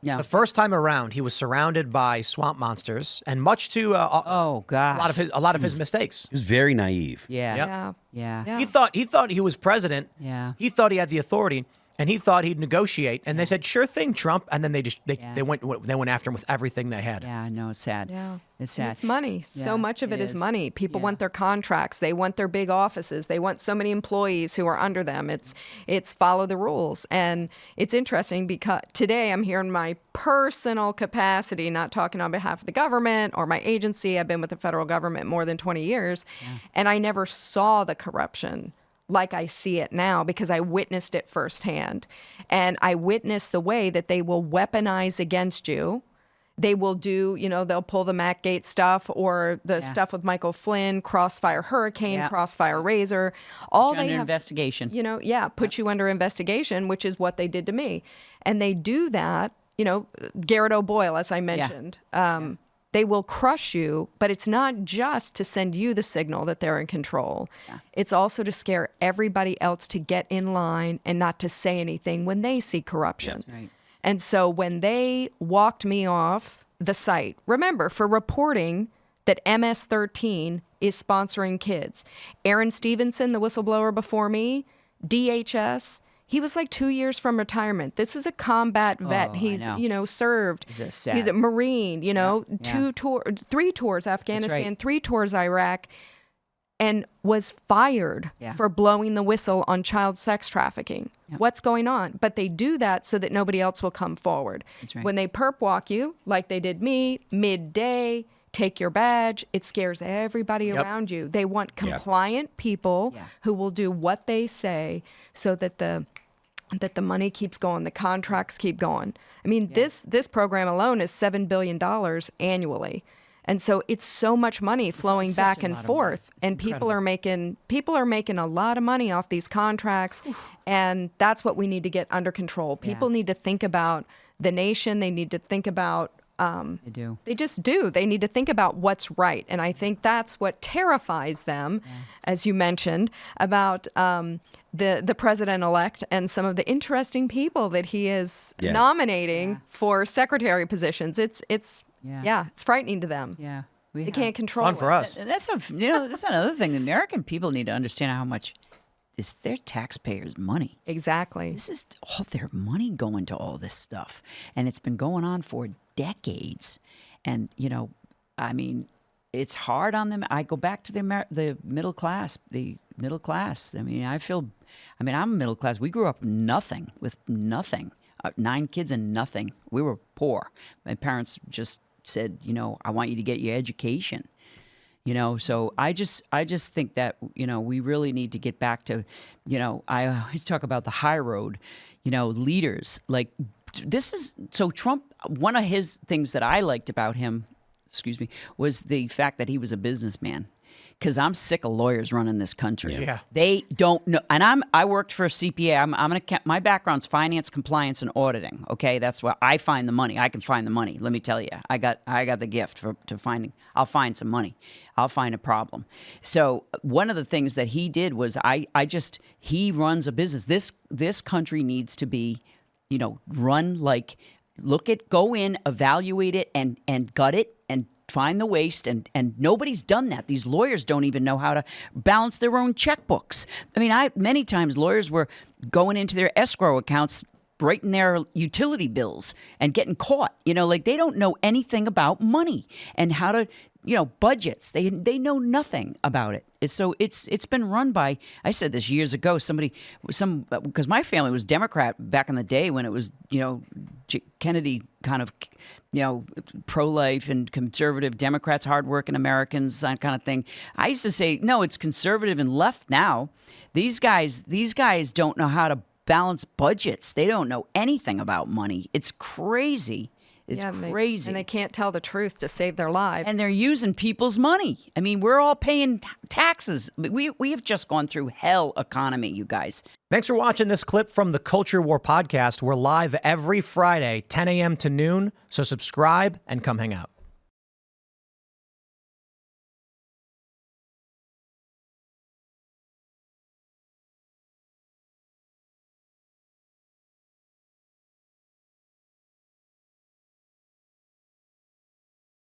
Yeah. The first time around, he was surrounded by swamp monsters, and much to Oh God. a lot of his mistakes. He was very naive. Yeah. Yeah. Yeah. He thought he was president. Yeah. He thought he had the authority, and he thought he'd negotiate. And they said, "Sure thing, Trump." And then they went after him with everything they had. Yeah. No, it's sad. Yeah. It's And sad. it's money. Yeah, So much of it it is is. money. People Yeah. want their contracts. They want their big offices. They want so many employees who are under them. It's follow the rules. And it's interesting because today I'm here in my personal capacity, not talking on behalf of the government or my agency. I've been with the federal government more than 20 years, and I never saw the corruption like I see it now because I witnessed it firsthand. And I witnessed the way that they will weaponize against you. They will do, they'll pull the Matt Gaetz stuff or the stuff with Michael Flynn, Crossfire Hurricane, Yeah. Crossfire Razor. All Under they have, investigation. put you under investigation, which is what they did to me. And they do that, Garrett O'Boyle, as I mentioned. They will crush you, but it's not just to send you the signal that they're in control. Yeah. It's also to scare everybody else to get in line and not to say anything when they see corruption. That's right. And so when they walked me off the site, remember, for reporting that MS-13 is sponsoring kids. Aaron Stevenson, the whistleblower before me, DHS, he was like 2 years from retirement. This is a combat vet. Oh, I He's, know. served. Sad. He's a Marine, Yeah. 3 tours Afghanistan, 3 tours Iraq, and was fired for blowing the whistle on child sex trafficking. Yep. What's going on? But they do that so that nobody else will come forward. That's right. When they perp walk you, like they did me, midday, take your badge, it scares everybody around you. They want compliant people who will do what they say so that the money keeps going, the contracts keep going. I mean, this program alone is $7 billion annually. And so it's so much money flowing such back a and lot of forth, money. and people are making a lot of money off these contracts, and that's what we need to get under control. People need to think about the nation. They need to think about. They do. They just do. They need to think about what's right, and I think that's what terrifies them, as you mentioned about the president-elect and some of the interesting people that he is nominating for secretary positions. It's frightening to them. Yeah. They can't control Fun it. for us. That's another thing. The American people need to understand how much is their taxpayers' money. Exactly. This is all their money going to all this stuff. And it's been going on for decades. And, I mean, it's hard on them. I go back to the middle class, I mean, I'm middle class. We grew up with nothing. 9 kids and nothing. We were poor. My parents just said, I want you to get your education. So I just think that, we really need to get back to, I always talk about the high road, leaders. Like, so Trump, one of his things that I liked about him, was the fact that he was a businessman. Because I'm sick of lawyers running this country. Yeah. They don't know. And I worked for a CPA. My background's finance, compliance, and auditing. Okay, that's where I find the money. I can find the money. Let me tell you, I got the gift to finding. I'll find some money. I'll find a problem. So one of the things that he did was he runs a business. This country needs to be, run like. Go in, evaluate it, and gut it, and find the waste. And nobody's done that. These lawyers don't even know how to balance their own checkbooks. I mean, many times lawyers were going into their escrow accounts, writing their utility bills, and getting caught. They don't know anything about money and how to, budgets. They know nothing about it. So it's been run by, I said this years ago, because my family was Democrat back in the day when it was, Kennedy kind of, pro-life and conservative Democrats, hardworking Americans, that kind of thing. I used to say, no, it's conservative and left now. These guys don't know how to balance budgets. They don't know anything about money. It's crazy. It's crazy. And they can't tell the truth to save their lives. And they're using people's money. I mean, we're all paying taxes. We have just gone through hell economy, you guys. Thanks for watching this clip from the Culture War podcast. We're live every Friday, 10 a.m. to noon, so subscribe and come hang out.